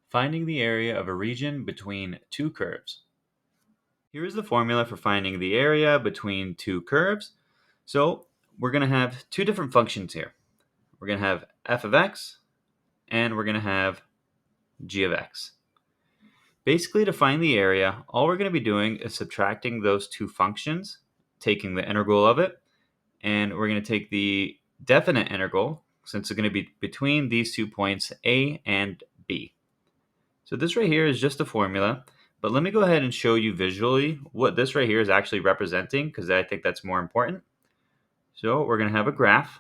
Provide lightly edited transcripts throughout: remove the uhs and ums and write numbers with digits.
Finding the area of a region between two curves. Here is the formula for finding the area between two curves. So we're going to have two different functions here. We're going to have f of x and we're going to have g of x. Basically, to find the area, all we're going to be doing is subtracting those two functions, taking the integral of it, and we're going to take the definite integral, since it's going to be between these 2 points, a and b. So this right here is just a formula, but let me go ahead and show you visually what this right here is actually representing, because I think that's more important. So we're going to have a graph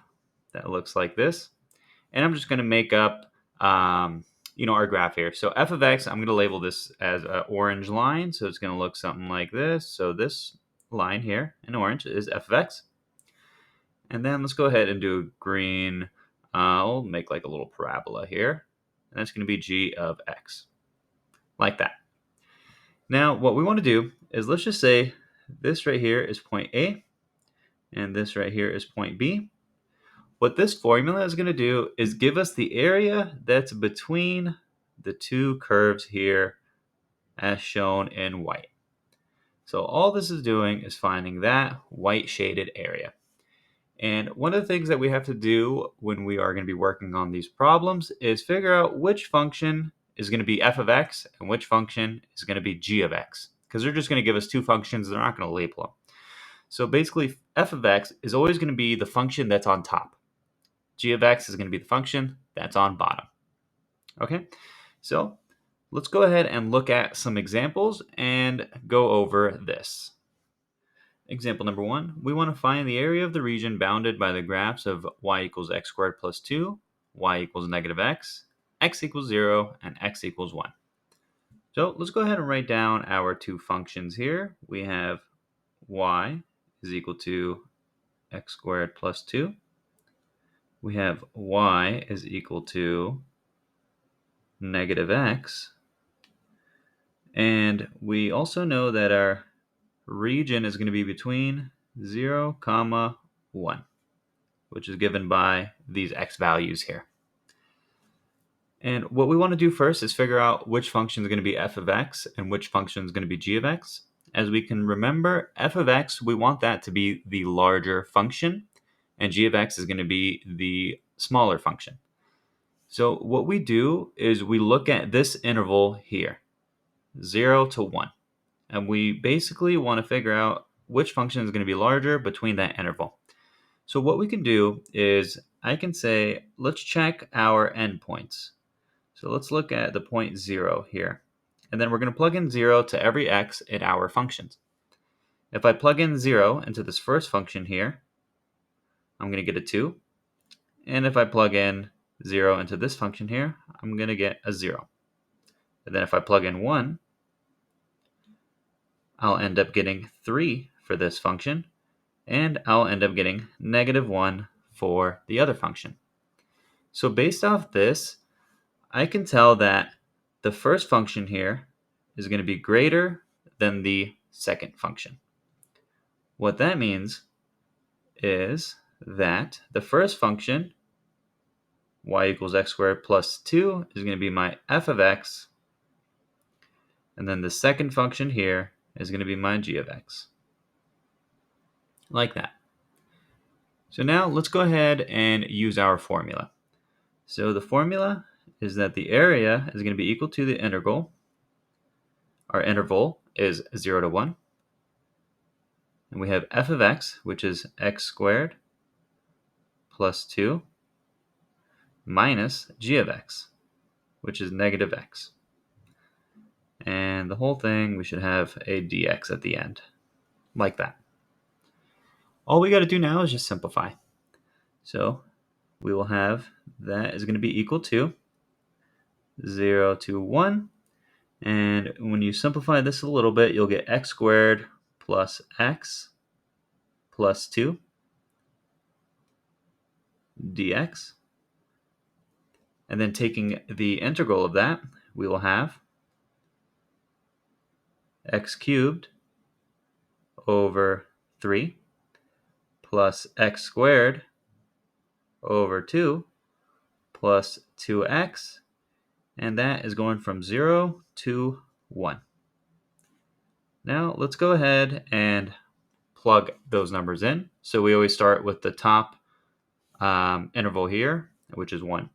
that looks like this, and I'm just going to make up our graph here. So f of x, I'm going to label this as an orange line, so it's going to look something like this. So this line here in orange is f of x. And then let's go ahead and do green. I'll make like a little parabola here, and that's going to be g of x, like that. Now, what we want to do is, let's just say this right here is point A, and this right here is point B. What this formula is going to do is give us the area that's between the two curves here, as shown in white. So all this is doing is finding that white shaded area. And one of the things that we have to do when we are going to be working on these problems is figure out which function is going to be f of x and which function is going to be g of x, because they're just going to give us two functions. They're not going to label them. So basically, f of x is always going to be the function that's on top. G of x is going to be the function that's on bottom. Okay, so let's go ahead and look at some examples and go over this. Example number 1, we want to find the area of the region bounded by the graphs of y equals x squared plus 2, y equals negative x equals 0, and x equals 1. So let's go ahead and write down our two functions here. We have y is equal to x squared plus 2. We have y is equal to negative x. And we also know that our region is going to be between 0, 1, which is given by these x values here. And what we want to do first is figure out which function is going to be f of x and which function is going to be g of x. As we can remember, f of x, we want that to be the larger function, and g of x is going to be the smaller function. So what we do is we look at this interval here, 0 to 1. And we basically want to figure out which function is going to be larger between that interval. So what we can do is I can say, let's check our endpoints. So let's look at the point 0 here. And then we're going to plug in 0 to every x in our functions. If I plug in 0 into this first function here, I'm going to get a 2. And if I plug in 0 into this function here, I'm going to get a 0. And then if I plug in 1, I'll end up getting 3 for this function, and I'll end up getting negative 1 for the other function. So based off this, I can tell that the first function here is going to be greater than the second function. What that means is that the first function, y equals x squared plus 2, is going to be my f of x, and then the second function here is going to be my g of x. Like that. So now let's go ahead and use our formula. So the formula is that the area is going to be equal to the integral. Our interval is 0 to 1. And we have f of x, which is x squared plus 2, minus g of x, which is negative x. And the whole thing, we should have a dx at the end, like that. All we got to do now is just simplify. So we will have that is going to be equal to 0 to 1. And when you simplify this a little bit, you'll get x squared plus x plus 2 dx. And then taking the integral of that, we will have x cubed over 3 plus x squared over 2 plus 2x, and that is going from 0 to 1. Now let's go ahead and plug those numbers in. So we always start with the top interval here, which is 1.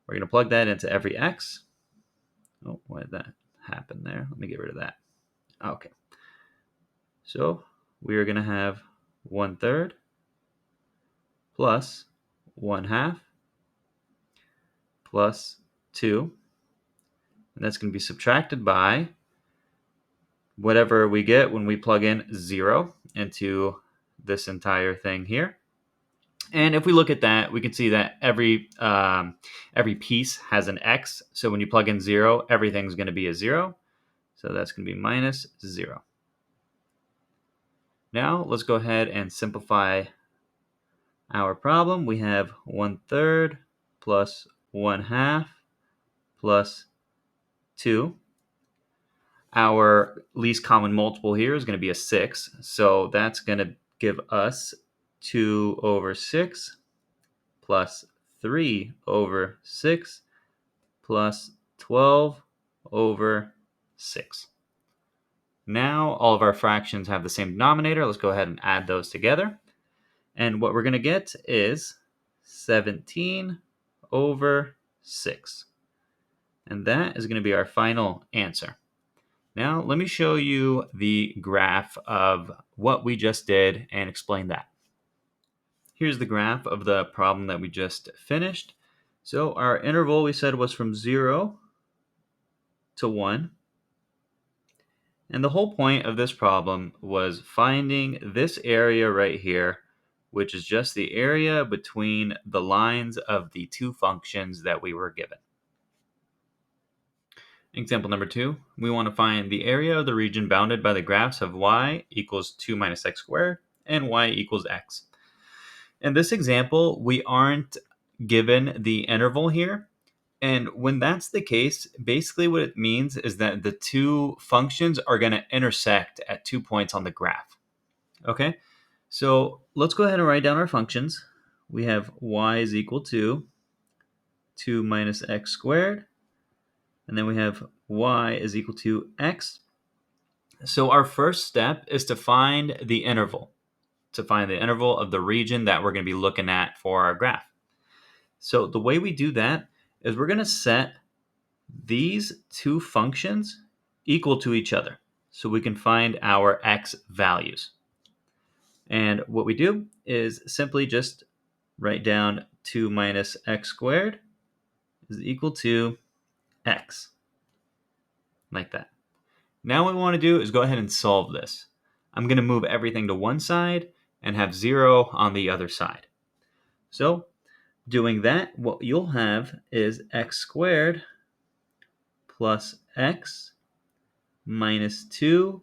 We're going to plug that into every x. Oh, why did that happen there? Let me get rid of that. Okay. So we are going to have 1/3 plus 1/2 plus 2. And that's going to be subtracted by whatever we get when we plug in 0 into this entire thing here. And if we look at that, we can see that every piece has an x. So when you plug in 0, everything's going to be a 0. So that's going to be minus 0. Now let's go ahead and simplify our problem. We have 1/3 plus 1/2 plus 2. Our least common multiple here is going to be a 6. So that's going to give us 2/6 plus 3/6 plus 12/6. Now all of our fractions have the same denominator. Let's go ahead and add those together. And what we're going to get is 17/6. And that is going to be our final answer. Now let me show you the graph of what we just did and explain that. Here's the graph of the problem that we just finished. So our interval we said was from 0 to 1. And the whole point of this problem was finding this area right here, which is just the area between the lines of the two functions that we were given. Example number 2, we want to find the area of the region bounded by the graphs of y equals 2 minus x squared and y equals x. In this example, we aren't given the interval here. And when that's the case, basically what it means is that the two functions are going to intersect at 2 points on the graph. Okay, so let's go ahead and write down our functions. We have y is equal to 2 minus x squared. And then we have y is equal to x. So our first step is to find the interval, of the region that we're going to be looking at for our graph. So the way we do that is we're going to set these two functions equal to each other so we can find our x values. And what we do is simply just write down 2 minus x squared is equal to x, like that. Now what we want to do is go ahead and solve this. I'm going to move everything to one side and have 0 on the other side. So doing that, what you'll have is x squared plus x minus 2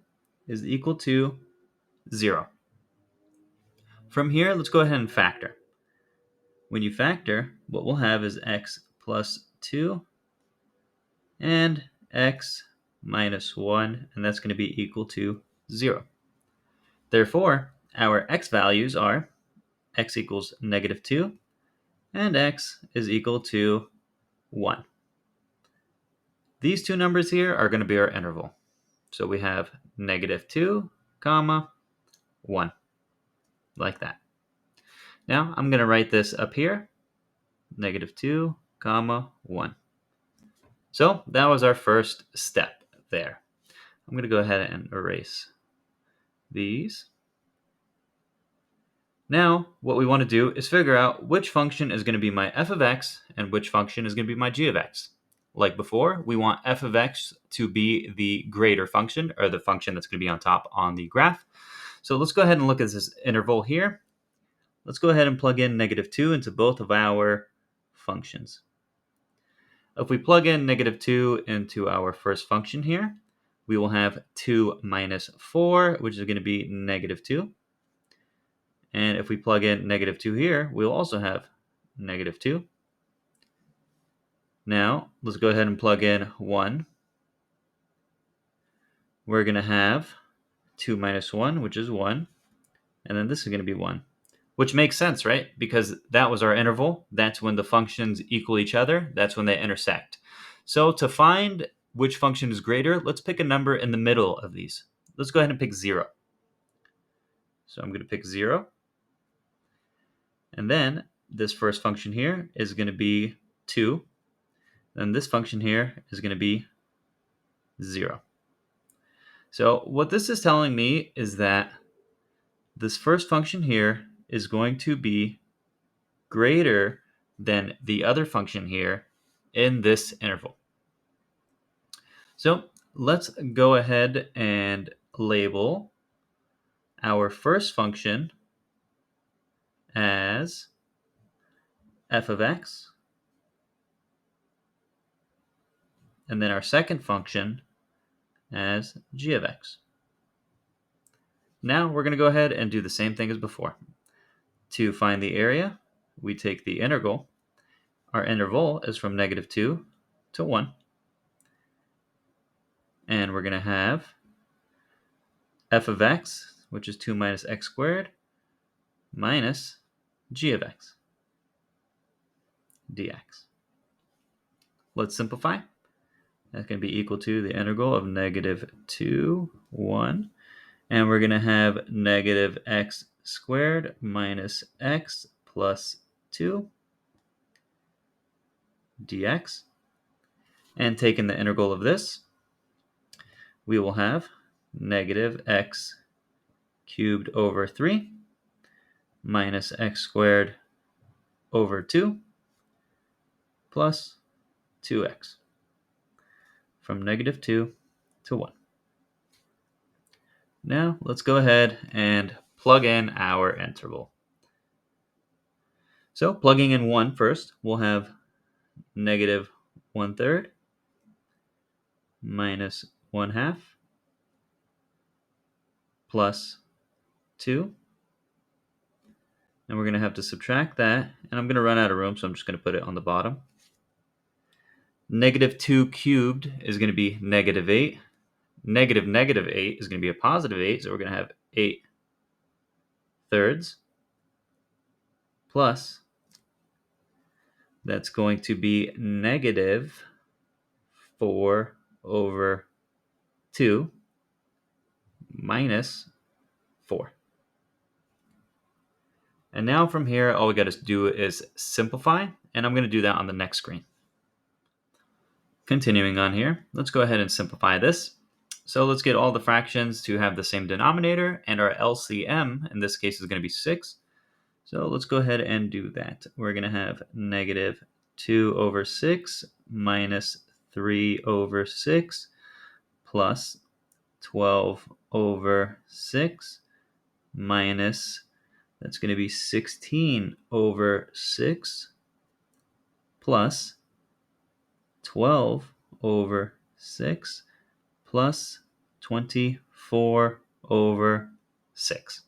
is equal to 0. From here, let's go ahead and factor. When you factor, what we'll have is x plus 2 and x minus 1, and that's going to be equal to 0. Therefore, our x values are x equals negative 2 and x is equal to 1. These two numbers here are going to be our interval. So we have negative 2, comma, 1, like that. Now I'm going to write this up here, negative 2, comma, 1. So that was our first step there. I'm going to go ahead and erase these. Now, what we want to do is figure out which function is going to be my f of x and which function is going to be my g of x. Like before, we want f of x to be the greater function, or the function that's going to be on top on the graph. So let's go ahead and look at this interval here. Let's go ahead and plug in negative 2 into both of our functions. If we plug in negative 2 into our first function here, we will have 2 minus 4, which is going to be negative 2. And if we plug in negative 2 here, we'll also have negative 2. Now, let's go ahead and plug in 1. We're going to have 2 minus 1, which is 1. And then this is going to be 1. Which makes sense, right? Because that was our interval. That's when the functions equal each other. That's when they intersect. So to find which function is greater, let's pick a number in the middle of these. Let's go ahead and pick 0. So I'm going to pick 0. And then this first function here is going to be 2. And this function here is going to be 0. So what this is telling me is that this first function here is going to be greater than the other function here in this interval. So let's go ahead and label our first function as f of x, and then our second function as g of x. Now we're going to go ahead and do the same thing as before. To find the area, we take the integral. Our interval is from -2 to 1. And we're going to have f of x, which is 2 minus x squared, minus g of x dx. Let's simplify. That's going to be equal to the integral of -2, 1. And we're going to have negative x squared minus x plus 2 dx. And taking the integral of this, we will have negative x cubed over 3 minus x squared over 2 plus 2x from -2 to 1. Now let's go ahead and plug in our interval. So plugging in 1 first, we'll have -1/3 minus 1/2 plus 2. And we're going to have to subtract that. And I'm going to run out of room, so I'm just going to put it on the bottom. -2 cubed is going to be -8. -8 is going to be a +8, so we're going to have 8/3 plus, that's going to be -4/2 minus 4. And now from here, all we got to do is simplify, and I'm going to do that on the next screen. Continuing on here, let's go ahead and simplify this. So let's get all the fractions to have the same denominator, and our LCM in this case is going to be 6. So let's go ahead and do that. We're going to have -2/6 minus 3/6 plus 12/6 minus, that's going to be 16/6 plus 12/6 plus 24/6.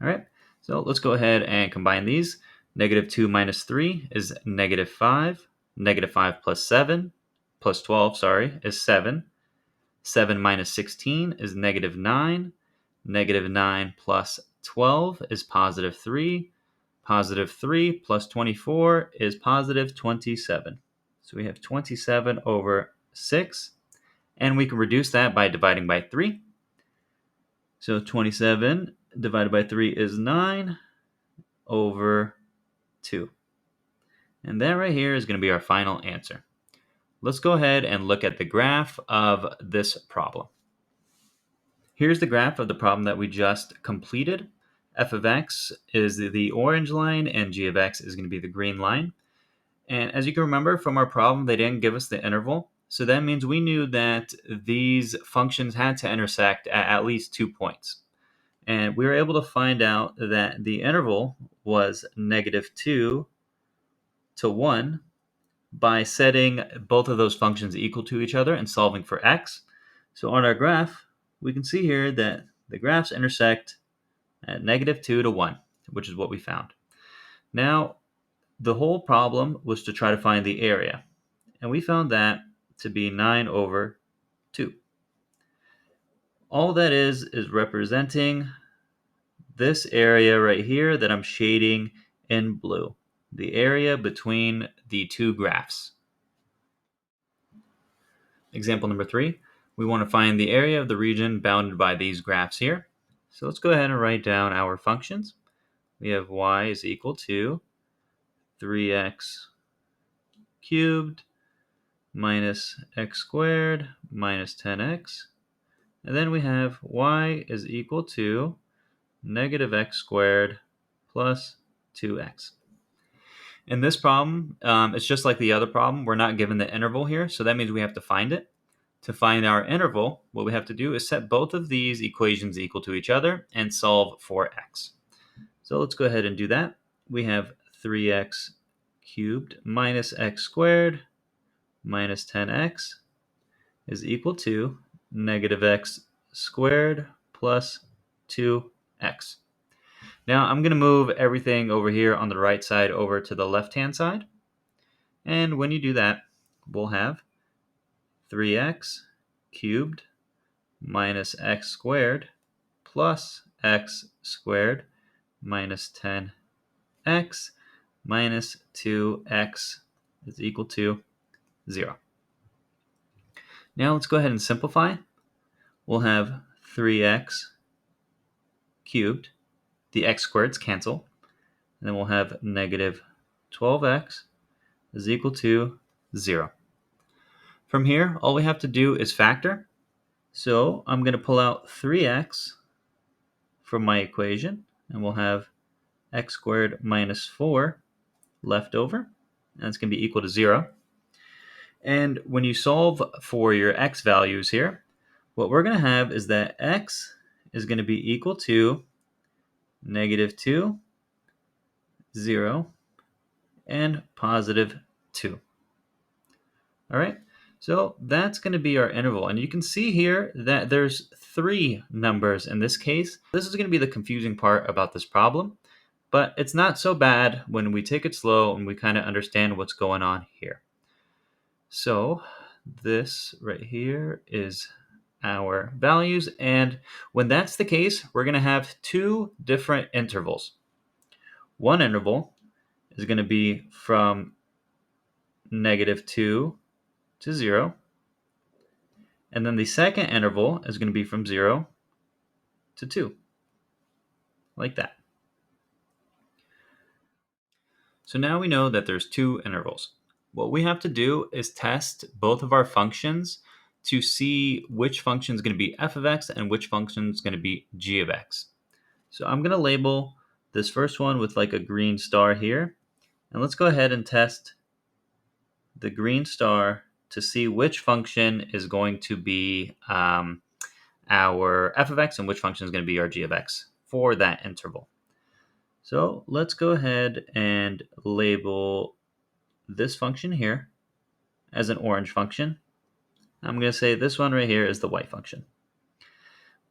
All right, so let's go ahead and combine these. -2 minus 3 is -5. -5 plus 7, plus 12, is 7. 7 minus 16 is -9. -9 plus 12 is +3. +3 plus 24 is +27. So we have 27/6. And we can reduce that by dividing by 3. So 27 divided by 3 is 9/2. And that right here is going to be our final answer. Let's go ahead and look at the graph of this problem. Here's the graph of the problem that we just completed. F of x is the orange line, and g of x is going to be the green line. And as you can remember from our problem, they didn't give us the interval. So that means we knew that these functions had to intersect at least 2 points. And we were able to find out that the interval was -2 to 1 by setting both of those functions equal to each other and solving for x. So on our graph, we can see here that the graphs intersect at -2 to 1, which is what we found. Now, the whole problem was to try to find the area, and we found that to be 9/2. All that is representing this area right here that I'm shading in blue, the area between the two graphs. example number 3, we want to find the area of the region bounded by these graphs here. So let's go ahead and write down our functions. We have y is equal to 3x cubed minus x squared minus 10x. And then we have y is equal to negative x squared plus 2x. In this problem, it's just like the other problem. We're not given the interval here, so that means we have to find it. To find our interval, what we have to do is set both of these equations equal to each other and solve for x. So let's go ahead and do that. We have 3x cubed minus x squared minus 10x is equal to negative x squared plus 2x. Now I'm going to move everything over here on the right side over to the left-hand side. And when you do that, we'll have 3x cubed minus x squared plus x squared minus 10x minus 2x is equal to 0. Now let's go ahead and simplify. We'll have 3x cubed. The x squareds cancel. And then we'll have negative 12x is equal to 0. From here, all we have to do is factor. So I'm going to pull out 3x from my equation, and we'll have x squared minus 4 left over. And it's going to be equal to 0. And when you solve for your x values here, what we're going to have is that x is going to be equal to negative 2, 0, and positive 2. All right, so that's going to be our interval. And you can see here that there's 3 numbers in this case. This is going to be the confusing part about this problem, but it's not so bad when we take it slow and we kind of understand what's going on here. So this right here is our values, and when that's the case, we're going to have 2 different intervals. One interval is going to be from negative 2 to 0, and then the second interval is going to be from 0 to 2, like that. So now we know that there's 2 intervals. What we have to do is test both of our functions to see which function is going to be f of x and which function is going to be g of x. So I'm going to label this first one with like a green star here. And let's go ahead and test the green star to see which function is going to be our f of x and which function is going to be our g of x for that interval. So let's go ahead and label this function here as an orange function. I'm going to say this one right here is the white function.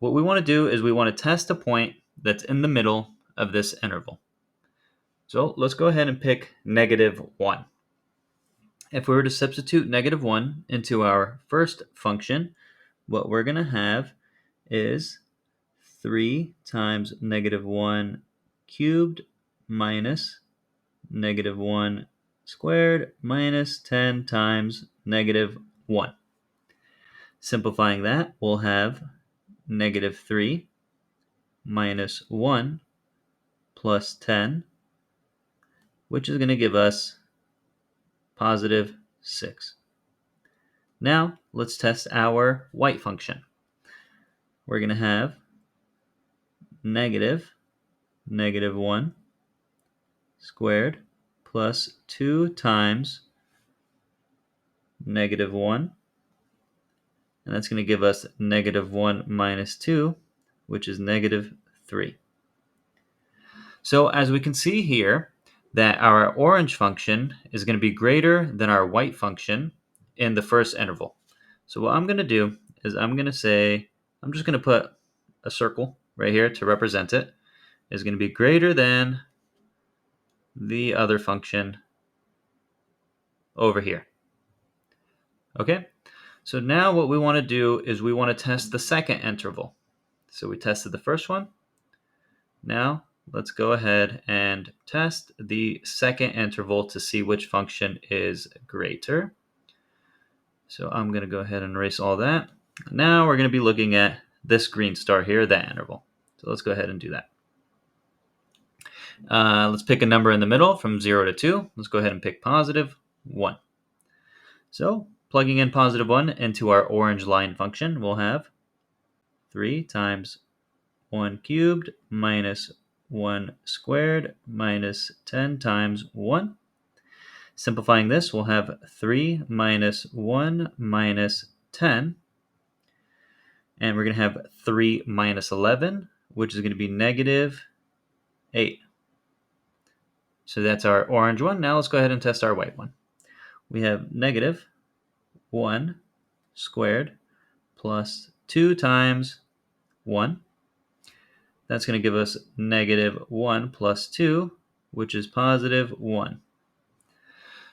What we want to do is we want to test a point that's in the middle of this interval. So let's go ahead and pick negative 1. If we were to substitute negative 1 into our first function, what we're going to have is 3 times negative 1 cubed minus negative 1 squared minus 10 times negative 1. Simplifying that, we'll have negative 3 minus 1 plus 10, which is going to give us positive 6. Now, let's test our white function. We're going to have negative 1 squared plus 2 times negative 1. And that's going to give us negative 1 minus 2, which is negative 3. So as we can see here, that our orange function is going to be greater than our white function in the first interval. So what I'm going to do is I'm just going to put a circle right here to represent it. Is going to be greater than the other function over here. Okay? So now what we want to do is we want to test the second interval. So we tested the first one. Now let's go ahead and test the second interval to see which function is greater. So I'm going to go ahead and erase all that. Now we're going to be looking at this green star here, that interval. So let's go ahead and do that. Let's pick a number in the middle from 0 to 2. Let's go ahead and pick positive 1. So plugging in positive 1 into our orange line function, we'll have 3 times 1 cubed minus 1 squared minus 10 times 1. Simplifying this, we'll have 3 minus 1 minus 10. And we're going to have 3 minus 11, which is going to be negative 8. So that's our orange one. Now let's go ahead and test our white one. We have negative 1 squared plus 2 times 1. That's going to give us negative 1 plus 2, which is positive 1.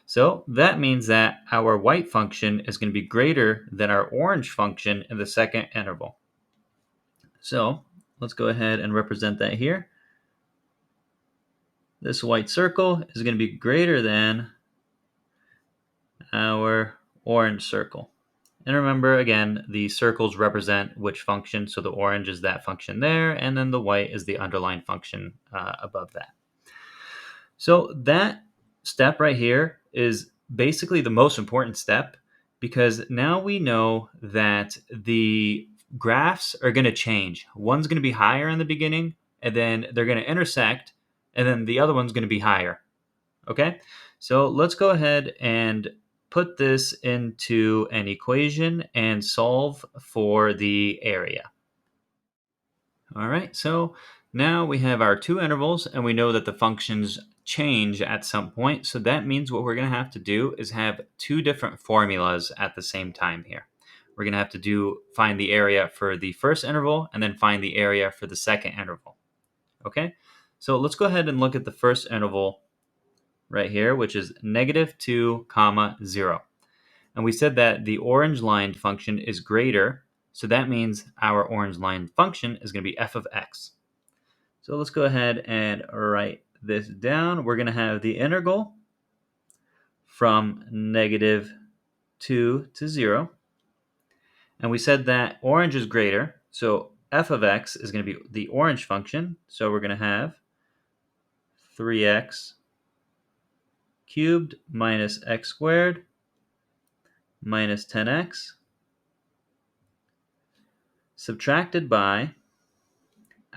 So that means that our white function is going to be greater than our orange function in the second interval. So let's go ahead and represent that here. This white circle is going to be greater than our orange circle. And remember, again, the circles represent which function. So the orange is that function there, and then the white is the underlying function above that. So that step right here is basically the most important step, because now we know that the graphs are going to change. One's going to be higher in the beginning, and then they're going to intersect, and then the other one's going to be higher. Okay, so let's go ahead and put this into an equation and solve for the area. All right, so now we have our two intervals, and we know that the functions change at some point. So that means what we're going to have to do is have two different formulas at the same time here. We're going to have to find the area for the first interval and then find the area for the second interval. Okay, so let's go ahead and look at the first interval right here, which is negative 2 comma 0. And we said that the orange line function is greater, so that means our orange line function is going to be f of x. So let's go ahead and write this down. We're going to have the integral from negative 2 to 0. And we said that orange is greater, so f of x is going to be the orange function. So we're going to have 3x cubed minus x squared minus 10x subtracted by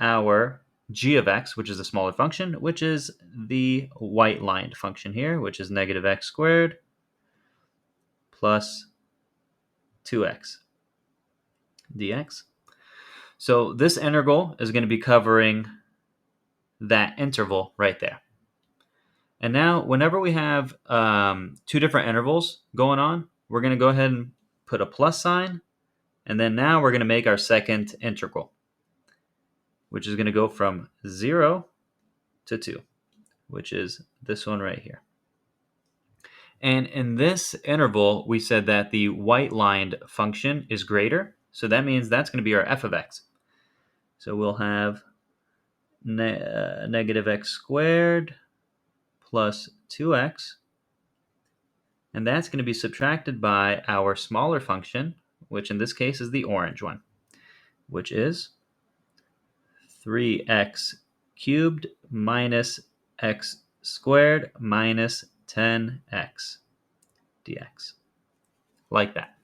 our g of x, which is a smaller function, which is the white lined function here, which is negative x squared plus 2x dx. So this integral is going to be covering that interval right there. And now whenever we have two different intervals going on, we're going to go ahead and put a plus sign, and then now we're going to make our second integral, which is going to go from 0 to 2, which is this one right here. And in this interval, we said that the white-lined function is greater, so that means that's going to be our f of x. So we'll have negative x squared plus 2x, and that's going to be subtracted by our smaller function, which in this case is the orange one, which is 3x cubed minus x squared minus 10x dx. Like that.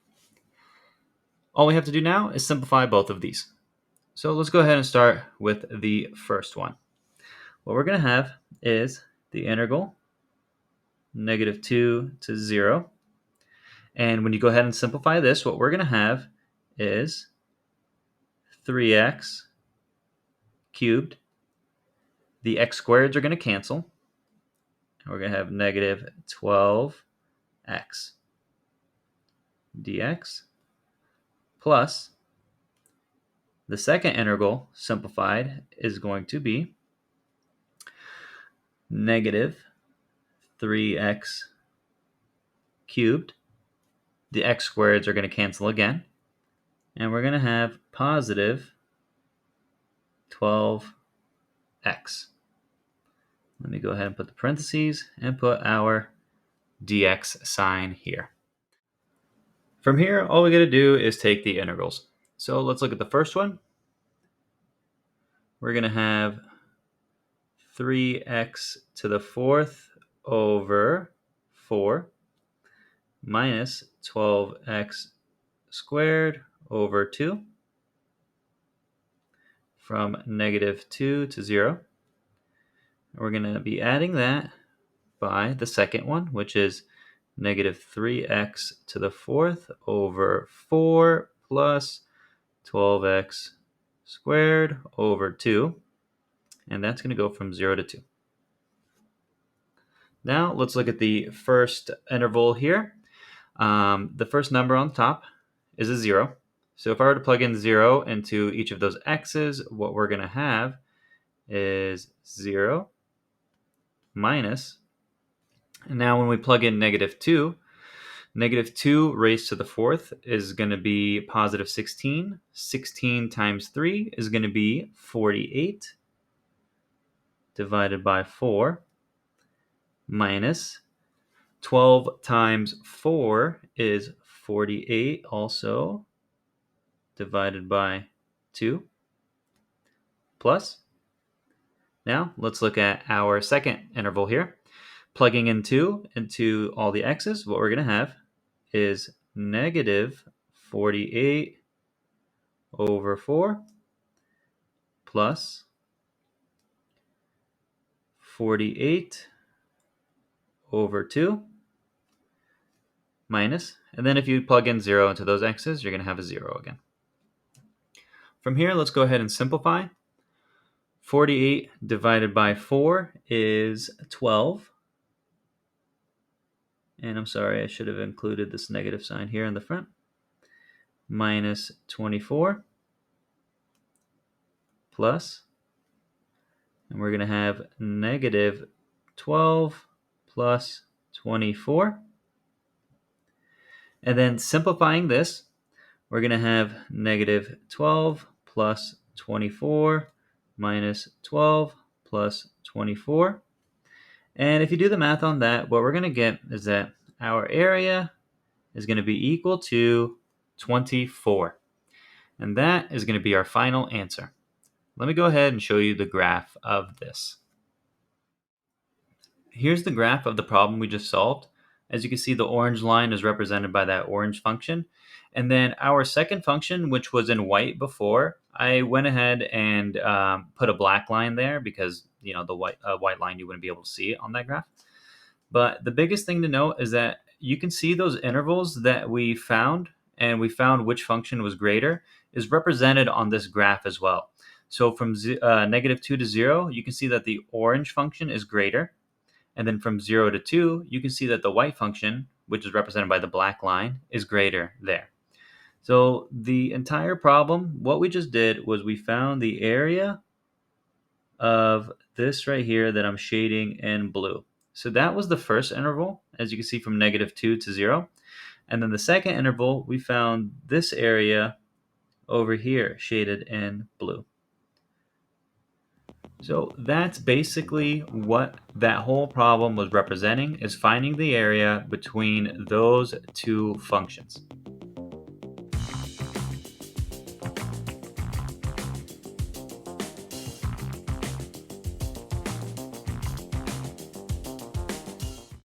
All we have to do now is simplify both of these. So let's go ahead and start with the first one. What we're going to have is the integral negative 2 to 0. And when you go ahead and simplify this, what we're going to have is 3x cubed. The x squareds are going to cancel. And we're going to have negative 12x dx plus the second integral simplified is going to be negative 3x cubed. The x squareds are going to cancel again. And we're going to have positive 12x. Let me go ahead and put the parentheses and put our dx sign here. From here, all we got to do is take the integrals. So let's look at the first one. We're going to have 3x to the fourth over 4 minus 12x squared over 2 from negative 2 to 0. We're going to be adding that by the second one, which is negative 3x to the fourth over 4 plus 12x squared over 2. And that's going to go from 0 to 2. Now let's look at the first interval here. The first number on top is a 0. So if I were to plug in 0 into each of those x's, what we're going to have is 0 minus. And now when we plug in negative 2 raised to the fourth is going to be positive 16. 16 times 3 is going to be 48 divided by 4 minus 12 times 4 is 48 also divided by 2 plus. Now let's look at our second interval here. Plugging in 2 into all the x's, what we're going to have is negative 48 over 4 plus 48 over 2 minus, and then if you plug in 0 into those x's, you're going to have a 0 again. From here, let's go ahead and simplify. 48 divided by 4 is 12. And I'm sorry, I should have included this negative sign here in the front. Minus 24 plus, and we're going to have negative 12 plus 24. And then simplifying this, we're going to have negative 12 plus 24 minus 12 plus 24. And if you do the math on that, what we're going to get is that our area is going to be equal to 24. And that is going to be our final answer. Let me go ahead and show you the graph of this. Here's the graph of the problem we just solved. As you can see, the orange line is represented by that orange function. And then our second function, which was in white before, I went ahead and put a black line there because the white line you wouldn't be able to see on that graph. But the biggest thing to note is that you can see those intervals that we found, and we found which function was greater, is represented on this graph as well. So from negative 2 to 0, you can see that the orange function is greater. And then from 0 to 2, you can see that the white function, which is represented by the black line, is greater there. So the entire problem, what we just did was we found the area of this right here that I'm shading in blue. So that was the first interval, as you can see from negative 2 to 0. And then the second interval, we found this area over here shaded in blue. So that's basically what that whole problem was representing, is finding the area between those two functions.